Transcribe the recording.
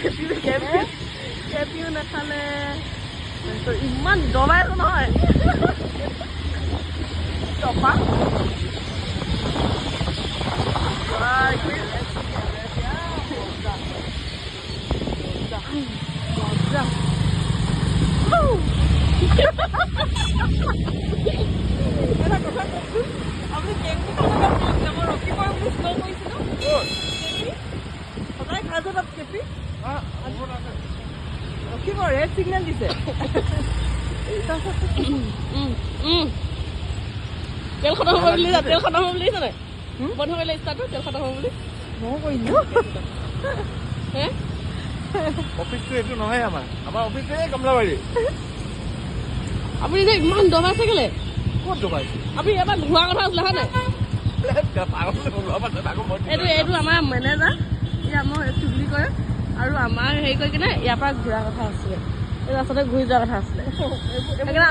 কেপিও নাখালে ইমান দবাই আছে নহয় টপা আপুনি কেপি মই ৰখিব বুলি শ্ল' কৰিছিলোঁ সদায় খাই তাত কেপি ৰখিব ৰেড চিগনেল দিছে তেল খতম হ'ব বুলি তেল খতম হ'ব বুলি দিছে নাই বন্ধ কৰিলে ষ্টাৰ্টটো তেল খতম হ'ব বুলি ময়ো কৰিলোঁ হে অফিসটো এইটো নহয় আমাৰ অফিসে কমলাবাৰী আপুনি যে ইমান দবাইছে কেলে ক'ত দবাইছে আপুনি এবাৰ ঘূৰা কথা আছিলে হয় নাই এইটো আমাৰ মেনেজাৰ ইয়াৰ মই এইটো বুলি কয় আৰু আমাৰ হেৰি কৰি কিনে ইয়াৰ পৰা ঘূৰা কথা আছিলে এই ৰাস্তাতে ঘূৰি যোৱা কথা আছিলে সেইকাৰণে